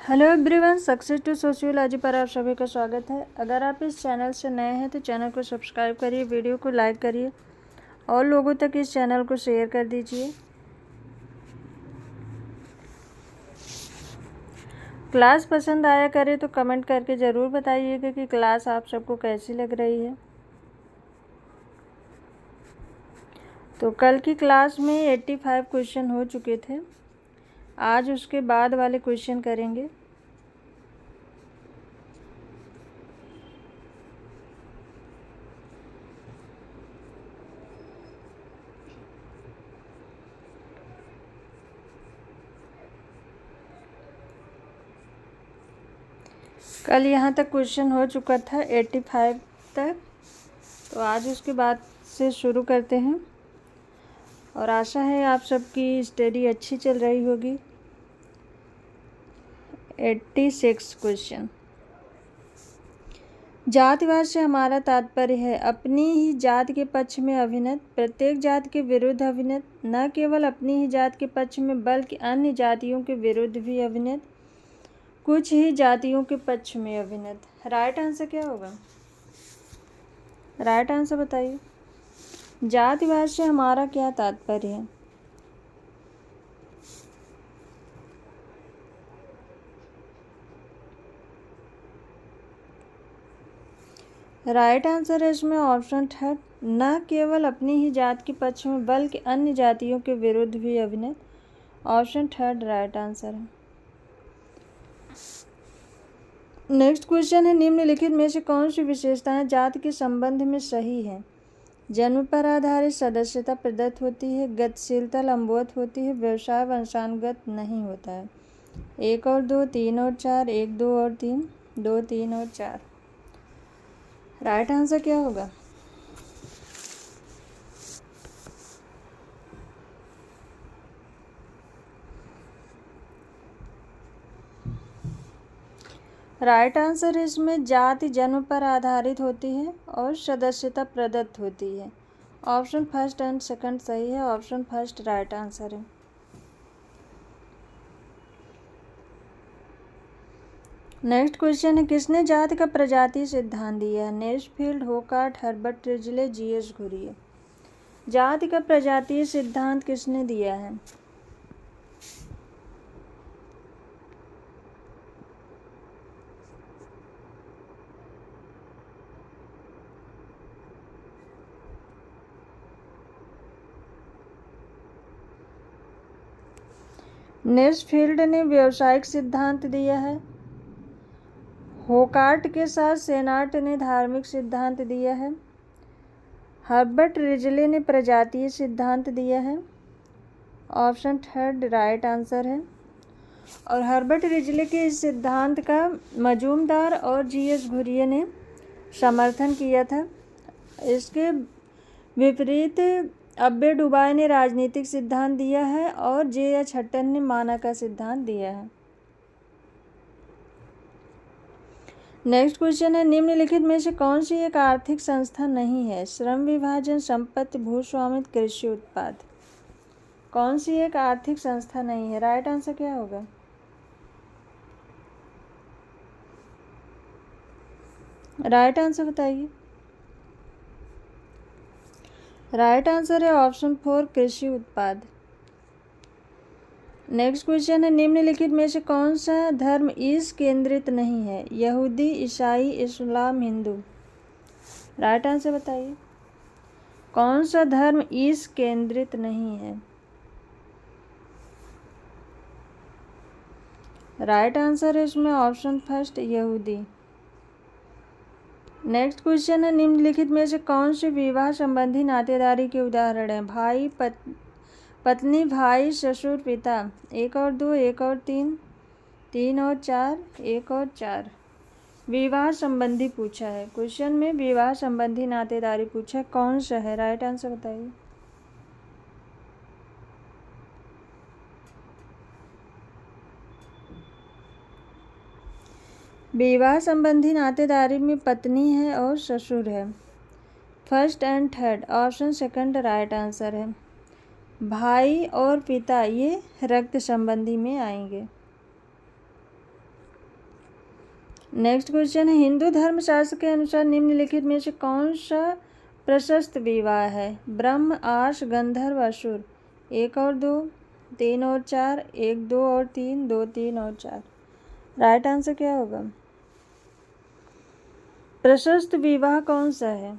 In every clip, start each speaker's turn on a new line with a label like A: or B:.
A: Hello everyone, success to sociology पर आप सभी का स्वागत है। अगर आप इस चैनल से नए हैं तो चैनल को सब्सक्राइब करिए, वीडियो को लाइक करिए और लोगों तक इस चैनल को शेयर कर दीजिए। क्लास पसंद आया करे तो कमेंट करके ज़रूर बताइएगा कि क्लास आप सबको कैसी लग रही है। तो कल की क्लास में 85 क्वेश्चन हो चुके थे। आज उसके बाद वाले क्वेश्चन करेंगे। कल यहाँ तक क्वेश्चन हो चुका था 85 तक, तो आज उसके बाद से शुरू करते हैं और आशा है आप सबकी स्टडी अच्छी चल रही होगी। 86 क्वेश्चन। जातिवाद से हमारा तात्पर्य है अपनी ही जात के पक्ष में अभिनत, प्रत्येक जात के विरुद्ध अभिनत, न केवल अपनी ही जात के पक्ष में बल्कि अन्य जातियों के विरुद्ध भी अभिनत, कुछ ही जातियों के पक्ष में अभिनत। राइट आंसर क्या होगा? राइट आंसर बताइए। जातिवाद से हमारा क्या तात्पर्य है? राइट आंसर है इसमें ऑप्शन थर्ड, न केवल अपनी ही जात के पक्ष में बल्कि अन्य जातियों के विरुद्ध भी अभिनत। ऑप्शन थर्ड राइट आंसर है। नेक्स्ट क्वेश्चन है, निम्नलिखित में से कौन सी विशेषताएं जाति के संबंध में सही है? जन्म पर आधारित सदस्यता प्रदत्त होती है, गतिशीलता लंबवत होती है, व्यवसाय वंशानुगत नहीं होता है। 1 और 2, 3 और 4, 1, 2 और 3, 2, 3 और 4। राइट आंसर क्या होगा? राइट आंसर इसमें जाति जन्म पर आधारित होती है और सदस्यता प्रदत्त होती है। ऑप्शन फर्स्ट एंड सेकंड सही है। ऑप्शन फर्स्ट राइट आंसर है। नेक्स्ट क्वेश्चन है, किसने जाति का प्रजातीय सिद्धांत दिया है? Nesfield, होकार्ट, Herbert Risley, GS Ghurye. जाति का प्रजातीय सिद्धांत किसने दिया है? नेस्फील्ड ने व्यावसायिक सिद्धांत दिया है। होकार्ट के साथ सेनाट ने धार्मिक सिद्धांत दिया है। हर्बर्ट रिजले ने प्रजातीय सिद्धांत दिया है। ऑप्शन थर्ड राइट आंसर है। और हर्बर्ट रिजले के इस सिद्धांत का मजूमदार और जीएस घुरिये ने समर्थन किया था। इसके विपरीत अब्बे डुबाय ने राजनीतिक सिद्धांत दिया है और जे.एच. हटन ने माना का सिद्धांत दिया है। नेक्स्ट क्वेश्चन है, निम्नलिखित में से कौन सी एक आर्थिक संस्था नहीं है? श्रम विभाजन, संपत्ति, भूस्वामित्व, कृषि उत्पाद। कौन सी एक आर्थिक संस्था नहीं है? राइट आंसर क्या होगा? राइट आंसर बताइए। राइट आंसर है ऑप्शन 4 कृषि उत्पाद। नेक्स्ट क्वेश्चन है, निम्नलिखित में से कौन सा धर्म ईश केंद्रित नहीं है? यहूदी, ईसाई, इस्लाम, हिंदू। राइट आंसर बताइए। कौन सा धर्म ईश केंद्रित नहीं है? राइट आंसर है इसमें ऑप्शन फर्स्ट यहूदी। नेक्स्ट क्वेश्चन है, निम्नलिखित में से कौन से विवाह संबंधी नातेदारी के उदाहरण हैं? भाई, पत्नी, भाई, ससुर, पिता। 1 और 2, 1 और 3, 3 और 4, 1 और 4। विवाह संबंधी पूछा है क्वेश्चन में, विवाह संबंधी नातेदारी पूछा है, कौन सा है? राइट आंसर बताइए। विवाह संबंधी नातेदारी में पत्नी है और ससुर है। First and third. Option second right answer है। भाई और पिता ये रक्त संबंधी में आएंगे। नेक्स्ट क्वेश्चन है, हिंदू धर्मशास्त्र के अनुसार निम्नलिखित में से कौन सा प्रशस्त विवाह है? ब्रह्म, आर्ष, गंधर्व, असुर। 1 और 2, 3 और 4, 1, 2 और 3, 2, 3 और 4। राइट आंसर क्या होगा? प्रशस्त विवाह कौन सा है?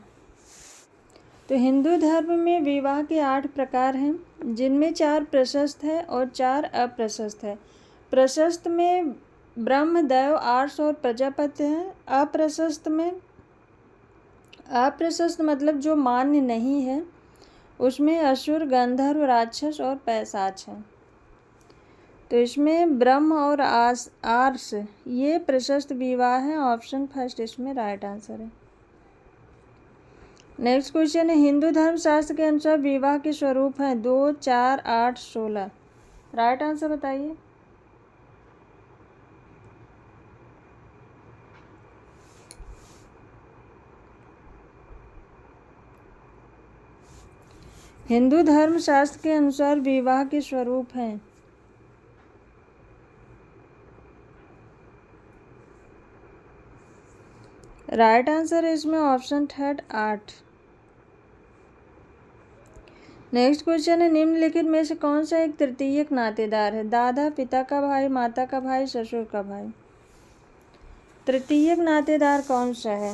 A: तो हिंदू धर्म में विवाह के 8 प्रकार हैं, जिनमें 4 प्रशस्त है और 4 अप्रशस्त है। प्रशस्त में ब्रह्म, दैव, आर्ष और प्रजापति हैं। अप्रशस्त मतलब जो मान्य नहीं है, उसमें असुर, गंधर्व, राक्षस और पैशाच हैं। तो इसमें ब्रह्म और आर्ष ये प्रशस्त विवाह है। ऑप्शन फर्स्ट इसमें राइट आंसर है। नेक्स्ट क्वेश्चन है, हिंदू धर्म शास्त्र के अनुसार विवाह के स्वरूप हैं 2, 4, 8, 16। राइट आंसर बताइए। हिंदू धर्म शास्त्र के अनुसार विवाह के स्वरूप हैं। राइट आंसर है इसमें ऑप्शन थर्ड 8। नेक्स्ट क्वेश्चन है, निम्नलिखित में से कौन सा एक तृतीयक नातेदार है? दादा, पिता का भाई, माता का भाई, ससुर का भाई। तृतीयक नातेदार कौन सा है?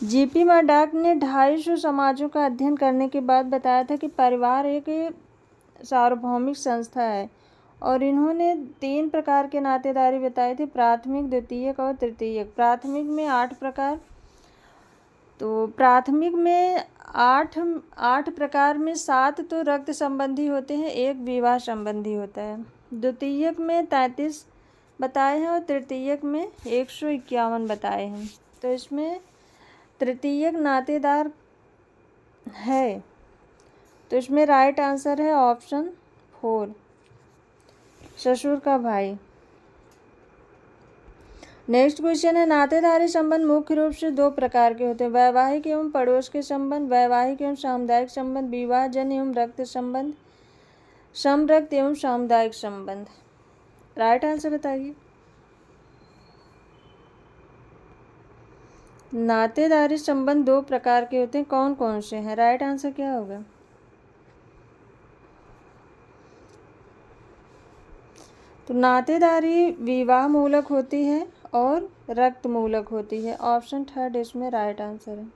A: जीपी मर्डॉक ने 250 समाजों का अध्ययन करने के बाद बताया था कि परिवार एक सार्वभौमिक संस्था है, और इन्होंने 3 प्रकार के नातेदारी बताए थे, प्राथमिक, द्वितीयक और तृतीयक। प्राथमिक में 8 प्रकार। तो प्राथमिक में 8 प्रकार में 7 तो रक्त संबंधी होते हैं, 1 विवाह संबंधी होता है। द्वितीयक में 33 बताए हैं और तृतीयक में 151 बताए हैं। तो इसमें तृतीयक नातेदार है, तो इसमें राइट आंसर है ऑप्शन 4, ससुर का भाई। नेक्स्ट क्वेश्चन है, नातेदारी संबंध मुख्य रूप से 2 प्रकार के होते हैं, वैवाहिक एवं पड़ोस के संबंध, वैवाहिक एवं सामुदायिक संबंध, विवाह जन्य एवं रक्त संबंध, समरक्त एवं सामुदायिक संबंध। राइट आंसर बताइए। नातेदारी संबंध 2 प्रकार के होते हैं, कौन कौन से हैं? राइट आंसर क्या होगा? तो नातेदारी विवाह मूलक होती है और रक्त मूलक होती है। ऑप्शन थर्ड इसमें राइट आंसर है।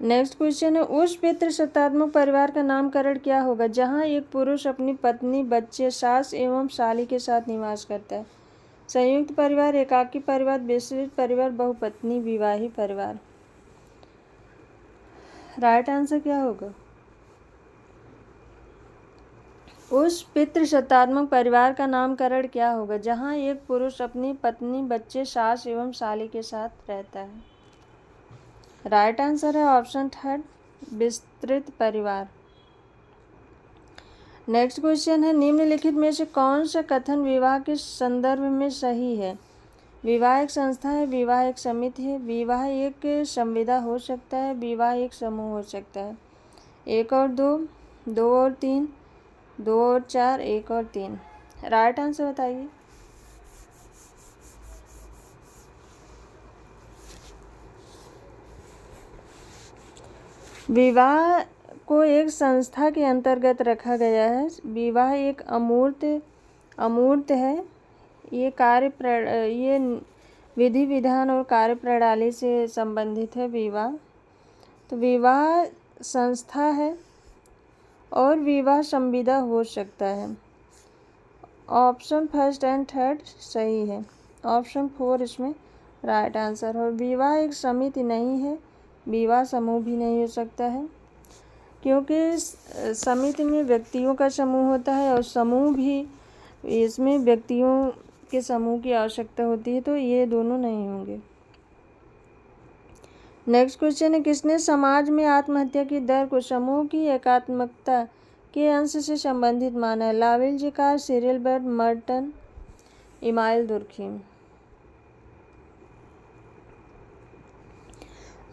A: नेक्स्ट क्वेश्चन है, उस पितृसत्तात्मक परिवार का नामकरण क्या होगा जहां एक पुरुष अपनी पत्नी, बच्चे, सास एवं साली के साथ निवास करता है? संयुक्त परिवार, एकाकी परिवार, मिश्रित परिवार, बहुपत्नी विवाही परिवार। राइट आंसर क्या होगा? उस पितृसत्तात्मक परिवार का नामकरण क्या होगा जहां एक पुरुष अपनी पत्नी, बच्चे, सास एवं साली के साथ रहता है? राइट आंसर है ऑप्शन थर्ड, विस्तृत परिवार। नेक्स्ट क्वेश्चन है, निम्नलिखित में से कौन सा कथन विवाह के संदर्भ में सही है? विवाह एक संस्था है, विवाह एक समिति है, विवाह एक संविदा हो सकता है, विवाह एक समूह हो सकता है। 1 और 2, 2 और 3, 2 और 4, 1 और 3। राइट आंसर बताइए। विवाह को एक संस्था के अंतर्गत रखा गया है। विवाह एक अमूर्त है। ये विधि विधान और कार्य प्रणाली से संबंधित है विवाह। तो विवाह संस्था है और विवाह संविदा हो सकता है। ऑप्शन फर्स्ट एंड थर्ड सही है। ऑप्शन 4 इसमें राइट आंसर। और विवाह एक समिति नहीं है, विवाह समूह भी नहीं हो सकता है, क्योंकि समिति में व्यक्तियों का समूह होता है और समूह भी, इसमें व्यक्तियों के समूह की आवश्यकता होती है, तो ये दोनों नहीं होंगे। नेक्स्ट क्वेश्चन है, किसने समाज में आत्महत्या की दर को समूह की एकात्मकता के अंश से संबंधित माना है? लावेल जिकार, Cyril Burt, Merton, Emile Durkheim.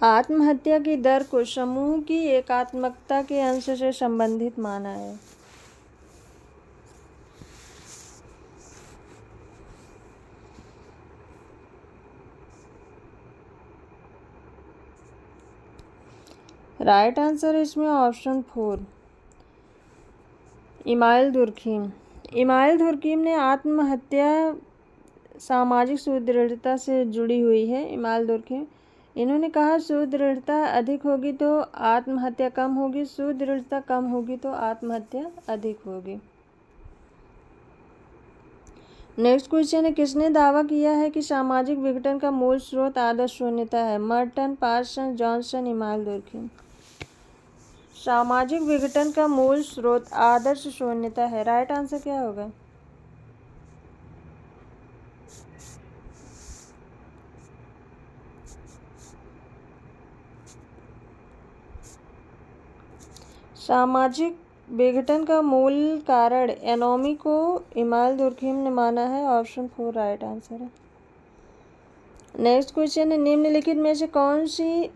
A: आत्महत्या की दर को समूह की एकात्मकता के अंश से संबंधित माना है। राइट आंसर है इसमें option 4, email Durkheim. Email Durkheim ने आत्महत्या सामाजिक सुदृढ़ता से जुड़ी हुई है। इमाइल दुर्खीम, इन्होंने कहा सुदृढ़ता अधिक होगी तो आत्महत्या कम होगी, सुदृढ़ता कम होगी तो आत्महत्या अधिक होगी। नेक्स्ट क्वेश्चन है, किसने दावा किया है कि सामाजिक विघटन का मूल स्रोत आदर्श शून्यता है? Merton, Parson, Johnson, Emile Durkheim. सामाजिक विघटन का मूल स्रोत आदर्श शून्यता है। राइट आंसर क्या होगा? सामाजिक विघटन का मूल कारण एनोमी को इमाइल दुर्खीम ने माना है। ऑप्शन 4 राइट आंसर है। नेक्स्ट क्वेश्चन है, निम्नलिखित में से कौन सी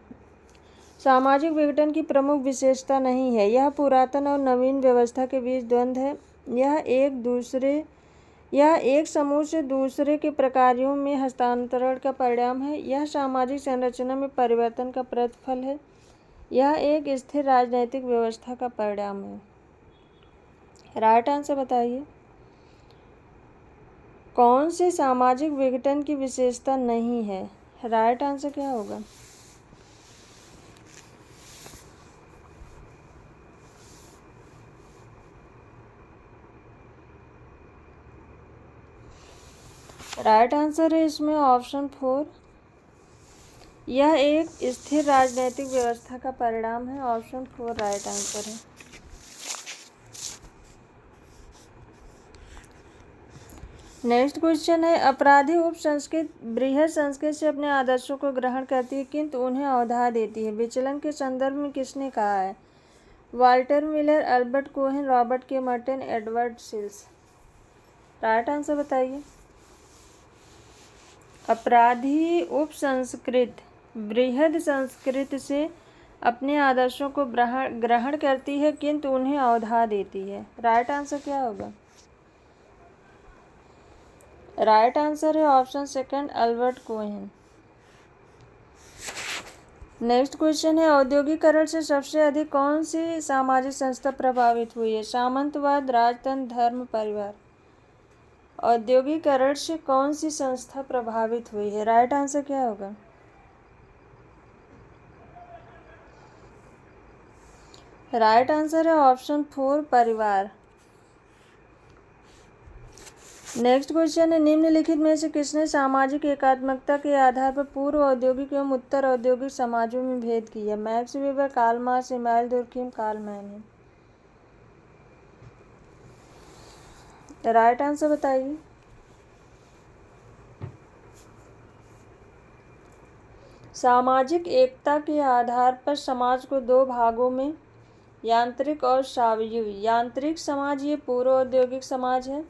A: सामाजिक विघटन की प्रमुख विशेषता नहीं है? यह पुरातन और नवीन व्यवस्था के बीच द्वंद्व है, यह एक समूह से दूसरे के प्रकारों में हस्तांतरण का परिणाम है, यह सामाजिक संरचना में परिवर्तन का प्रतिफल है, यह एक स्थिर राजनीतिक व्यवस्था का परिणाम है। राइट आंसर बताइए, कौन से सामाजिक विघटन की विशेषता नहीं है? राइट आंसर क्या होगा? राइट आंसर है इसमें ऑप्शन 4, यह एक स्थिर राजनीतिक व्यवस्था का परिणाम है। ऑप्शन 4 राइट आंसर है। नेक्स्ट क्वेश्चन है, अपराधी उप संस्कृति बृहद संस्कृति से अपने आदर्शों को ग्रहण करती है किंतु उन्हें अवधा देती है। विचलन के संदर्भ में किसने कहा है? Walter Miller, Albert Cohen, Robert के मर्टन, एडवर्ड सिल्स। राइट आंसर बताइए। अपराधी उप संस्कृति बृहद संस्कृति से अपने आदर्शों को ग्रहण करती है किंतु उन्हें अवधा देती है। राइट आंसर क्या होगा? राइट आंसर है option 2 Albert Cohen. Next question है, औद्योगिकरण से सबसे अधिक कौन सी सामाजिक संस्था प्रभावित हुई है? सामंतवाद, राजतंत्र, धर्म, परिवार। औद्योगिकरण से कौन सी संस्था प्रभावित हुई है? राइट आंसर क्या होगा? राइट आंसर है ऑप्शन 4 परिवार। नेक्स्ट क्वेश्चन है, निम्नलिखित में से किसने सामाजिक एकात्मकता के आधार पर पूर्व औद्योगिक एवं उत्तर औद्योगिक समाजों में भेद किया? Max Weber, Karl Marx, Emile Durkheim, Karl Manning. Right answer बताइए। सामाजिक एकता के आधार पर समाज को दो भागों में यांत्रिक और सावयवी। यांत्रिक समाज ये पूर्व औद्योगिक समाज है,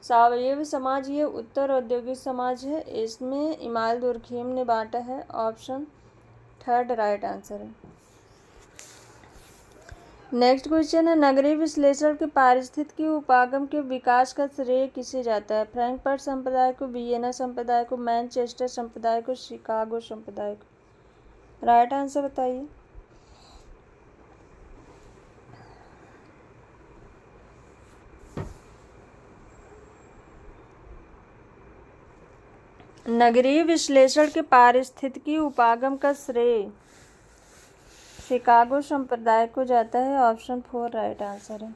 A: सावयवी समाज ये उत्तर औद्योगिक समाज है। इसमें इमाइल दुर्खीम ने बांटा है। ऑप्शन 3 राइट आंसर है। नेक्स्ट क्वेश्चन है, नगरीय विश्लेषण के पारिस्थितिकी उपागम के विकास का श्रेय किसे जाता है? फ्रैंकफर्ट संप्रदाय को, वियना संप्रदाय को, मैनचेस्टर संप्रदाय को, शिकागो संप्रदाय को। राइट आंसर बताइए। नगरीय विश्लेषण के पारिस्थितिकी उपागम का श्रेय शिकागो संप्रदाय को जाता है। ऑप्शन 4 राइट आंसर है।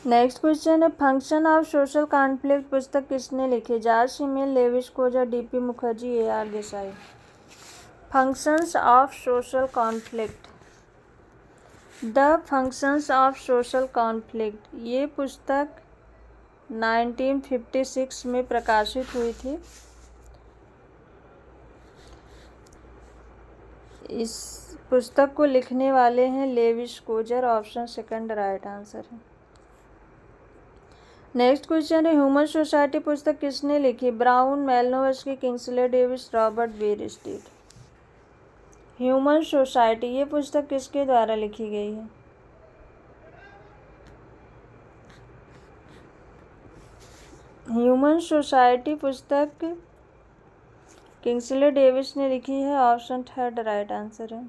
A: नेक्स्ट क्वेश्चन है, फंक्शन ऑफ सोशल कॉन्फ्लिक्ट पुस्तक किसने लिखी? George Simmel, Lewis Coser, DP Mukherjee, AR Desai. Functions of social conflict, the functions of social conflict, ये पुस्तक 1956 में प्रकाशित हुई थी। इस पुस्तक को लिखने वाले हैं Lewis Coser. Option 2 right answer है। नेक्स्ट क्वेश्चन है, ह्यूमन सोसाइटी पुस्तक किसने लिखी? Brown, Malinowski, Kingsley Davis, Robert Bierstedt. Human society ये पुस्तक किसके द्वारा लिखी गई है? ह्यूमन सोसाइटी पुस्तक किंग्सले डेविस ने लिखी है। ऑप्शन थर्ड राइट आंसर है।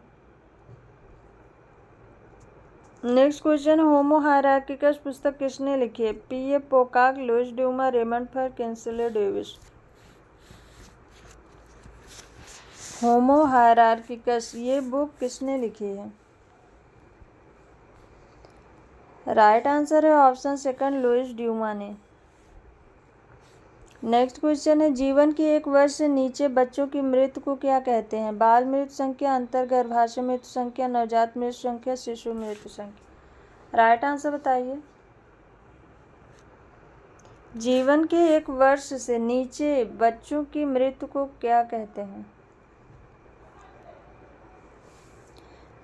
A: नेक्स्ट क्वेश्चन, होमो हायरार्किकस पुस्तक किसने लिखी है? P.A. Pocock, Louis Dumont, Raymond Firth, Kingsley Davis. Homo Hierarchicus ये बुक किसने लिखी है? राइट आंसर है ऑप्शन सेकंड लुइस ड्यूमा ने। नेक्स्ट क्वेश्चन है, जीवन की 1 वर्ष से नीचे बच्चों की मृत्यु को क्या कहते हैं? बाल मृत्यु संख्या, अंतर्गर्भाशय मृत्यु संख्या, नवजात मृत्यु संख्या, शिशु मृत्यु संख्या। राइट आंसर बताइए। जीवन के 1 वर्ष से नीचे बच्चों की मृत्यु को क्या कहते हैं?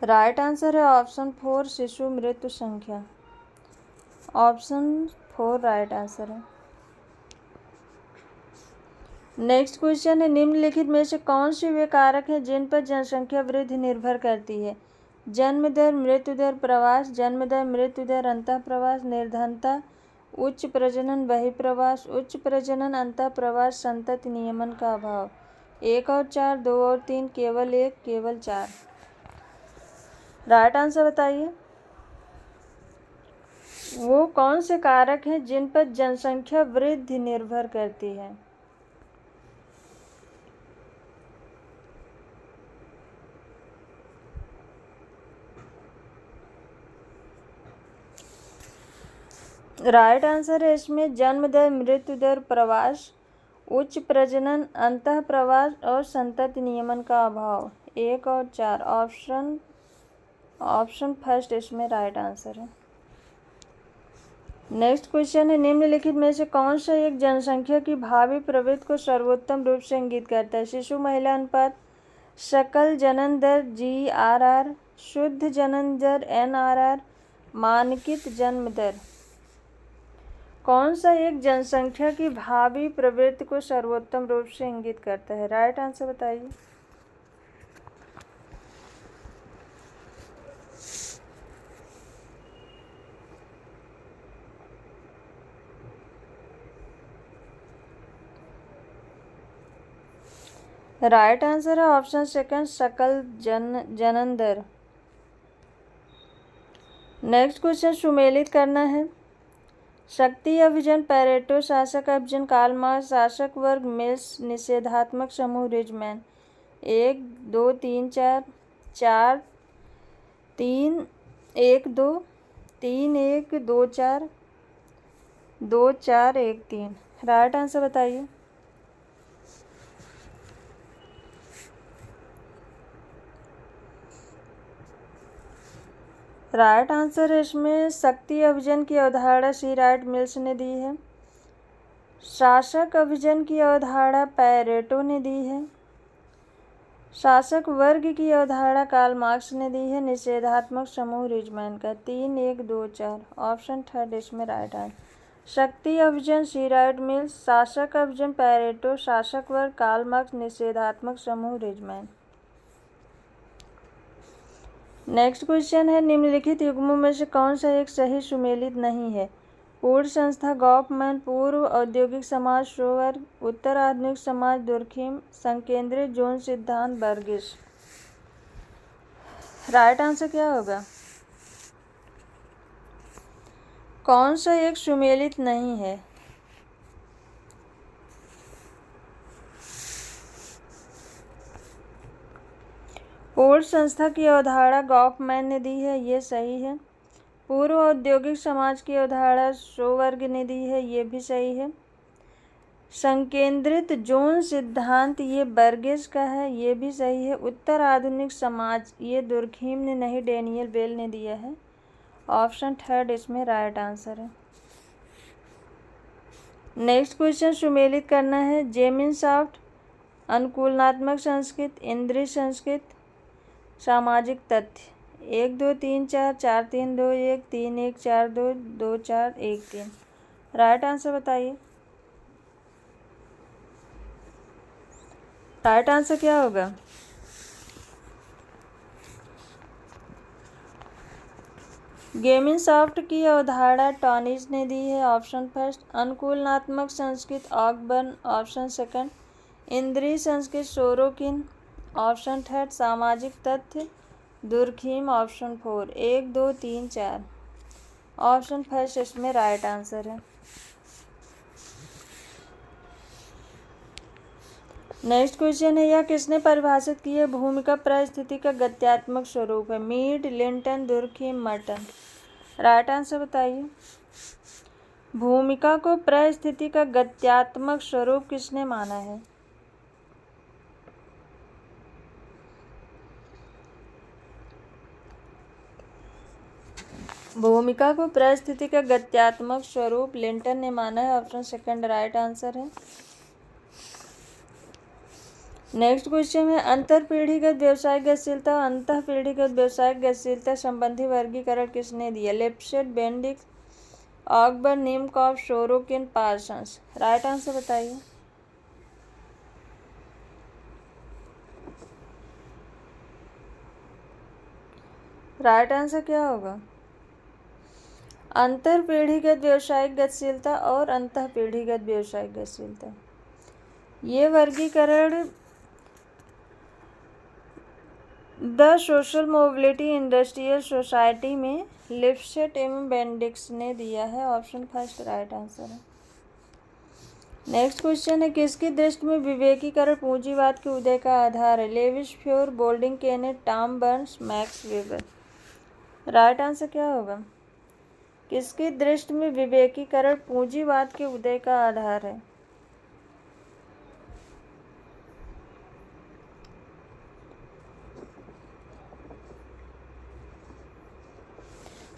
A: राइट आंसर है ऑप्शन 4 शिशु मृत्यु संख्या। ऑप्शन 4 राइट आंसर है। नेक्स्ट क्वेश्चन है, निम्नलिखित में से कौन से वे कारक हैं जिन पर जनसंख्या वृद्धि निर्भर करती है? जन्म दर, मृत्यु दर, प्रवास, जन्म दर, मृत्यु दर, अंतःप्रवास, निर्धनता, उच्च प्रजनन, बहिर्प्रवास, उच्च प्रजनन, अंतःप्रवास, संतति नियमन का अभाव। 1 और 4, 2 और 3, केवल 1, केवल 4। राइट आंसर बताइए। वो कौन से कारक हैं जिन पर जनसंख्या वृद्धि निर्भर करती है? राइट आंसर है इसमें जन्म दर, मृत्यु दर, प्रवास, उच्च प्रजनन, अंतःप्रवास और संतति नियमन का अभाव। 1 और 4 ऑप्शन फर्स्ट इसमें राइट आंसर है। नेक्स्ट क्वेश्चन है, निम्नलिखित में से कौन सा एक जनसंख्या की भावी प्रवृत्ति को सर्वोत्तम रूप से इंगित करता है? शिशु महिला अनुपात, सकल जनन दर GRR, शुद्ध जनन दर NRR, मानकित जन्म दर। कौन सा एक जनसंख्या की भावी प्रवृत्ति को सर्वोत्तम रूप से इंगित करता है? राइट आंसर बताइए। राइट आंसर है ऑप्शन सेकंड सकल जनन दर। नेक्स्ट क्वेश्चन सुमेलित करना है। शक्ति अभियान, पैरेटो, शासक अभियान, कार्ल मार्क्स, शासक वर्ग, मिल्स, निषेधात्मक समूह, रिजमैन। 1 2 3 4 4 3 1 2 3 1 2 4 2 4 1 3। राइट आंसर बताइए। राइट आंसर है इसमें शक्ति अभियान की अवधारणा सी राइट मिल्स ने दी है। शासक अभियान की अवधारणा पैरेटो ने दी है। शासक वर्ग की अवधारणा कार्ल मार्क्स ने दी है। निषेधात्मक समूह रिजमैन का। 3 1 2 4 ऑप्शन थर्ड इसमें राइट आंसर। शक्ति अभियान सी राइट मिल्स, शासक अभियान पैरेटो, शासक वर्ग कार्ल मार्क्स, निषेधात्मक समूह रिजमैन। नेक्स्ट क्वेश्चन है, निम्नलिखित युग्मों में से कौन सा एक सही सुमेलित नहीं है? पूर्ण संस्था गॉफमैन, पूर्व औद्योगिक समाज शोवर्ग, उत्तर आधुनिक समाज दुर्खीम, संकेंद्रित जोन सिद्धांत बर्गिस। राइट आंसर क्या होगा? कौन सा एक सुमेलित नहीं है? पूर्ण संस्था की अवधारणा गॉफमैन ने दी है, ये सही है। पूर्व औद्योगिक समाज की अवधारणा शोवर्ग ने दी है, ये भी सही है। संकेंद्रित जोन सिद्धांत ये बर्गिस का है, ये भी सही है। उत्तर आधुनिक समाज ये दुर्खीम ने नहीं, डेनियल बेल ने दिया है। ऑप्शन थर्ड इसमें राइट आंसर है। नेक्स्ट क्वेश्चन सुमेलित करना है। जेमिनसॉफ्ट, अनुकूलनात्मक संस्कृत, इंद्रिय संस्कृत, सामाजिक तथ्य। 1 2 3 4 4 3 2 1 3 1 4 2 2 4 1 3। राइट आंसर बताइए। राइट आंसर क्या होगा? गेमिनसॉफ्ट की अवधारणा टॉनिज ने दी है। Option first. अनुकूलनात्मक संस्कृत ऑकबर्न, ऑप्शन सेकंड। इंद्रिय संस्कृत सोरोकिन। ऑप्शन थर्ड सामाजिक तथ्य दुर्खीम। ऑप्शन 4 1 2 3 4। ऑप्शन फर्स्ट इसमें राइट आंसर है। नेक्स्ट क्वेश्चन है, यह किसने परिभाषित की है? भूमिका परिस्थिति का गत्यात्मक स्वरूप है। Mead, Linton, Durkheim, Merton. Right answer बताइए। भूमिका को परिस्थिति का गत्यात्मक स्वरूप किसने माना है? भूमिका को परिस्थिति का गत्यात्मक स्वरूप लिंटन ने माना है। ऑप्शन सेकंड राइट आंसर है। नेक्स्ट क्वेश्चन है, अंतरपीढ़ीगत व्यावसायिक गतिशीलता और अंतःपीढ़ीगत व्यावसायिक गतिशीलता संबंधी वर्गीकरण किसने दिया? Lipset, Bendix, Ogburn, Nimkoff, Sorokin, Parsons. Right answer बताइए। राइट आंसर क्या होगा? अंतरपीढ़ीगत व्यावसायिक गतिशीलता और अंतःपीढ़ीगत व्यावसायिक गतिशीलता, ये वर्गीकरण the social mobility industrial society में लिप्सेट एवं बेंडिक्स ने दिया है। ऑप्शन फर्स्ट राइट आंसर है। नेक्स्ट क्वेश्चन है, किसकी दृष्टि में विवेकीकरण पूंजीवाद के उदय का आधार है? Lewis, Feuer, Boulding, Kenneth, Tom Burns, Max Weber. Right answer क्या होगा? किसकी दृष्टि में विवेकीकरण पूंजीवाद के उदय का आधार है?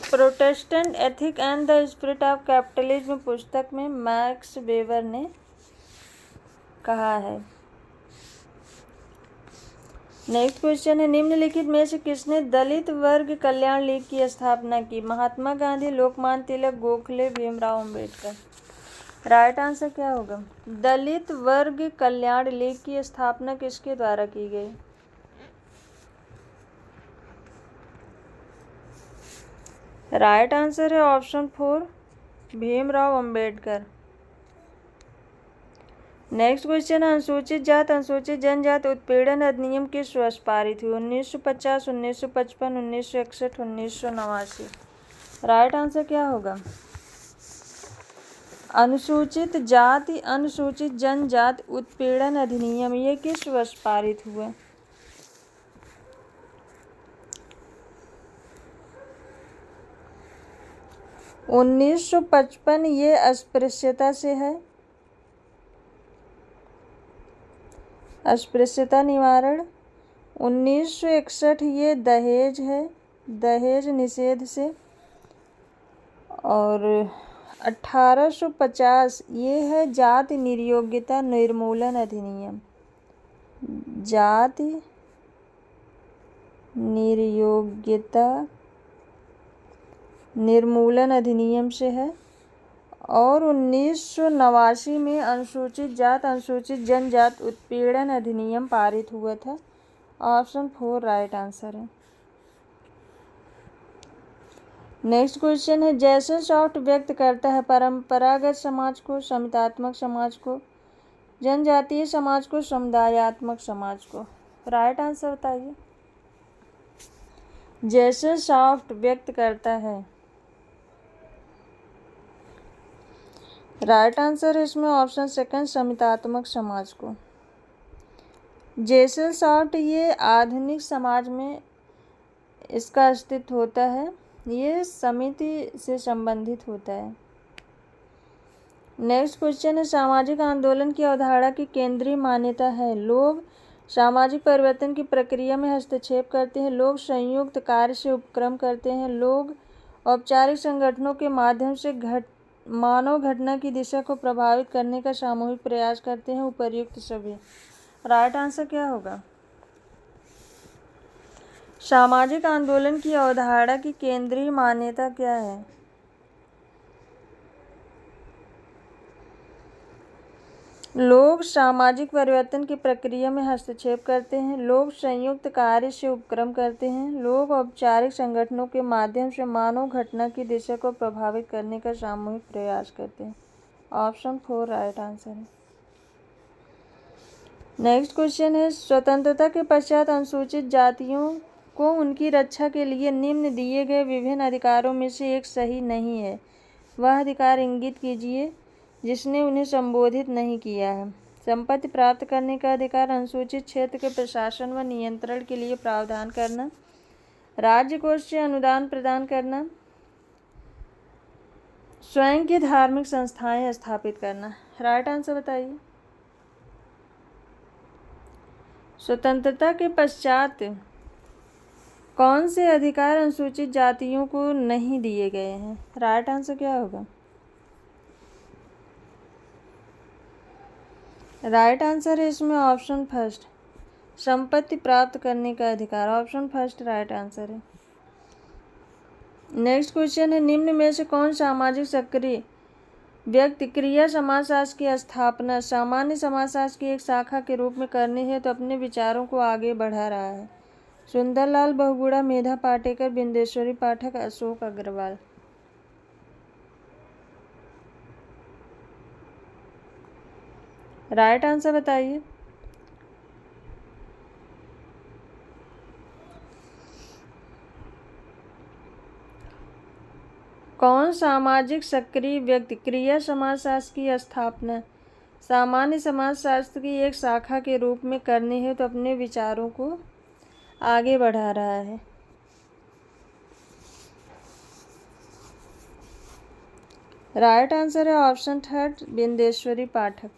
A: Protestant ethic and the spirit of capitalism पुस्तक में मैक्स वेबर ने कहा है। नेक्स्ट क्वेश्चन है, निम्नलिखित में से किसने दलित वर्ग कल्याण लीग की स्थापना की? महात्मा गांधी, लोकमान्य तिलक, गोखले, भीमराव अंबेडकर। राइट आंसर क्या होगा? दलित वर्ग कल्याण लीग की स्थापना किसके द्वारा की गई? राइट आंसर है option 4 Bhimrao Ambedkar. Next question है, अनुसूचित जात अनुसूचित जनजाति उत्पीड़न अधिनियम किस वर्ष पारित हुई? 1950, 1955, 1961, 1989। राइट आंसर क्या होगा? अनुसूचित जाति अनुसूचित जनजाति उत्पीड़न अधिनियम ये किस वर्ष पारित हुआ? (1955) ये अस्पृश्यता से है, अस्पृश्यता निवारण। 1961 ये दहेज है, दहेज निषेध से। और 1850 ये है जाति निर्योग्यता निर्मूलन अधिनियम, जाति निर्योग्यता निर्मूलन अधिनियम से है। और 1989 में अनुसूचित जात अनुसूचित जनजाति उत्पीड़न अधिनियम पारित हुआ था। ऑप्शन 4 राइट आंसर है। नेक्स्ट क्वेश्चन है, जैसे सॉफ्ट व्यक्त करता है परंपरागत समाज को, समितात्मक समाज को, जनजातीय समाज को, समुदायात्मक समाज को। राइट आंसर बताइए। जैसे सॉफ्ट व्यक्त करता है, राइट आंसर है इसमें ऑप्शन सेकंड समितात्मक समाज को। जैसे सॉफ्ट ये आधुनिक समाज में इसका अस्तित्व होता है, ये समिति से संबंधित होता है। नेक्स्ट क्वेश्चन है, सामाजिक आंदोलन की अवधारणा की केंद्रीय मान्यता है? लोग सामाजिक परिवर्तन की प्रक्रिया में हस्तक्षेप करते हैं, लोग संयुक्त कार्य से उपक्रम करते हैं, लोग औपचारिक संगठनों के माध्यम से मानव घटना की दिशा को प्रभावित करने का सामूहिक प्रयास करते हैं, उपर्युक्त सभी। राइट आंसर क्या होगा? सामाजिक आंदोलन की अवधारणा की केंद्रीय मान्यता क्या है? लोग सामाजिक परिवर्तन की प्रक्रिया में हस्तक्षेप करते हैं, लोग संयुक्त कार्य से उपक्रम करते हैं, लोग औपचारिक संगठनों के माध्यम से मानव घटना की दिशा को प्रभावित करने का सामूहिक प्रयास करते हैं। ऑप्शन 4 राइट आंसर है। नेक्स्ट क्वेश्चन है, स्वतंत्रता के पश्चात अनुसूचित जातियों को उनकी रक्षा के लिए निम्न दिए गए विभिन्न अधिकारों में से एक सही नहीं है। वह अधिकार इंगित कीजिए जिसने उन्हें संबोधित नहीं किया है। संपत्ति प्राप्त करने का अधिकार, अनुसूचित क्षेत्र के प्रशासन व नियंत्रण के लिए प्रावधान करना, राज्य कोष से अनुदान प्रदान करना, स्वयं की धार्मिक संस्थाएं स्थापित करना। राइट आंसर बताइए। स्वतंत्रता के पश्चात कौन से अधिकार अनुसूचित जातियों को नहीं दिए गए हैं? राइट आंसर क्या होगा? राइट आंसर है इसमें ऑप्शन फर्स्ट, संपत्ति प्राप्त करने का अधिकार। ऑप्शन फर्स्ट राइट आंसर है। नेक्स्ट क्वेश्चन है, निम्न में से कौन सामाजिक सक्रिय व्यक्ति क्रिया समाजशास्त्र की स्थापना सामान्य समाजशास्त्र की एक शाखा के रूप में करने हेतु तो अपने विचारों को आगे बढ़ा रहा है? सुंदरलाल बहुगुणा, मेधा पाटेकर, बिंदेश्वरी पाठक, अशोक अग्रवाल। राइट आंसर बताइए। कौन सामाजिक सक्रिय व्यक्ति क्रिया समाजशास्त्र की स्थापना सामान्य समाजशास्त्र की एक शाखा के रूप में करने हेतु तो अपने विचारों को आगे बढ़ा रहा है? राइट आंसर है ऑप्शन थर्ड, बिंदेश्वरी पाठक।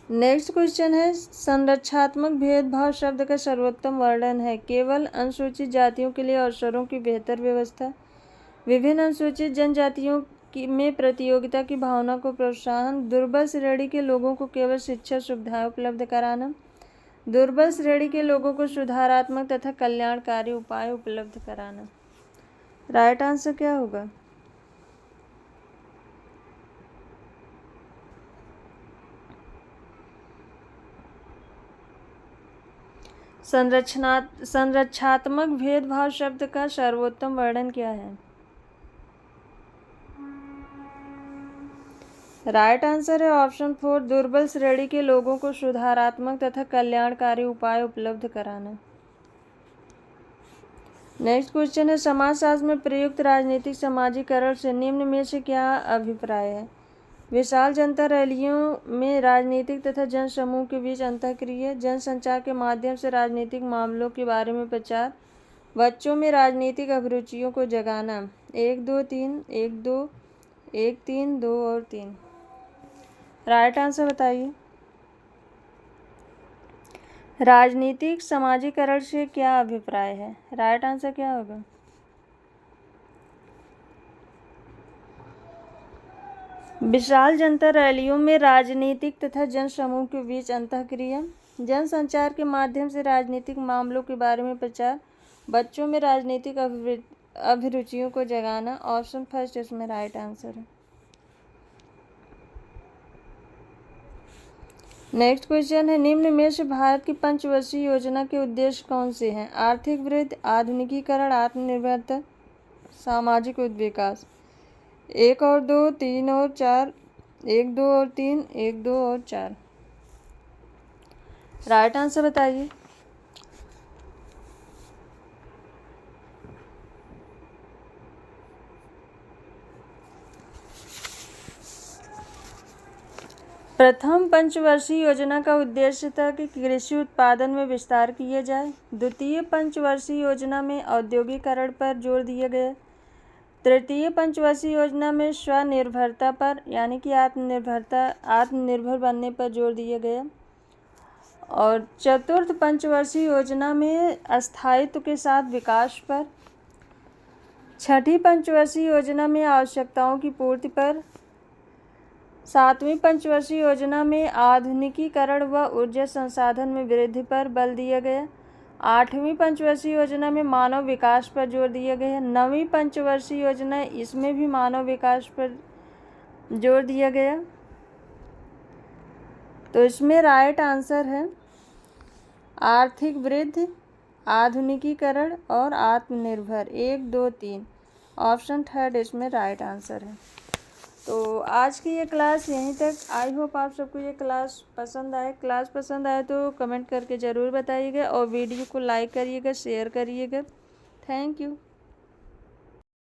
A: नेक्स्ट क्वेश्चन है, संरक्षात्मक भेदभाव शब्द का सर्वोत्तम वर्णन है? केवल अनुसूचित जातियों के लिए अवसरों की बेहतर व्यवस्था, विभिन्न अनुसूचित जनजातियों में प्रतियोगिता की भावना को प्रोत्साहन, दुर्बल श्रेणी के लोगों को केवल शिक्षा सुविधाएं उपलब्ध कराना, दुर्बल श्रेणी के लोगों को सुधारात्मक तथा कल्याणकारी उपाय उपलब्ध कराना। राइट आंसर क्या होगा? संरक्षात्मक भेदभाव शब्द का सर्वोत्तम वर्णन क्या है? राइट आंसर है ऑप्शन फोर, दुर्बल श्रेणी के लोगों को सुधारात्मक तथा कल्याणकारी उपाय उपलब्ध कराना। नेक्स्ट क्वेश्चन है, समाजशास्त्र में प्रयुक्त राजनीतिक समाजीकरण से निम्न में से क्या अभिप्राय है? विशाल जनता रैलियों में राजनीतिक तथा जन समूह के बीच अंतःक्रिया, जनसंचार के माध्यम से राजनीतिक मामलों के बारे में प्रचार, बच्चों में राजनीतिक अभिरुचियों को जगाना। 1 2 3 1 2 1 3 2 और 3। राइट आंसर बताइए। राजनीतिक समाजीकरण से क्या अभिप्राय है? राइट आंसर क्या होगा? विशाल जनता रैलियों में राजनीतिक तथा जन समूह के बीच अंतःक्रिया, जनसंचार के माध्यम से राजनीतिक मामलों के बारे में प्रचार, बच्चों में राजनीतिक अभिरुचियों को जगाना। ऑप्शन फर्स्ट इसमें राइट आंसर है। नेक्स्ट क्वेश्चन है, निम्न में से भारत की पंचवर्षीय योजना के उद्देश्य कौन से हैं? आर्थिक वृद्धि, आधुनिकीकरण, आत्मनिर्भरता, सामाजिक विकास। 1 और 2 3 और 4 1 2 और 3 1 2 और 4। राइट आंसर बताइए। प्रथम पंचवर्षीय योजना का उद्देश्य था कि कृषि उत्पादन में विस्तार किया जाए। द्वितीय पंचवर्षीय योजना में औद्योगिकरण पर जोर दिया गया। तृतीय पंचवर्षीय योजना में स्वनिर्भरता पर यानी कि आत्मनिर्भर बनने पर जोर दिया गया। और चतुर्थ पंचवर्षीय योजना में स्थायित्व के साथ विकास पर। छठी पंचवर्षीय योजना में आवश्यकताओं की पूर्ति पर। सातवीं पंचवर्षीय योजना में आधुनिकीकरण व ऊर्जा संसाधन में वृद्धि पर बल दिया गया। आठवीं पंचवर्षीय योजना में मानव विकास पर जोर दिया गया। नवीं पंचवर्षीय योजना, इसमें भी मानव विकास पर जोर दिया गया। तो इसमें राइट आंसर है आर्थिक वृद्धि, आधुनिकीकरण और आत्मनिर्भर। 1 2 3 ऑप्शन थर्ड इसमें राइट आंसर है। तो आज की ये क्लास यहीं तक। आई होप आप सबको ये क्लास पसंद आए। क्लास पसंद आए तो कमेंट करके ज़रूर बताइएगा और वीडियो को लाइक करिएगा, शेयर करिएगा। Thank you.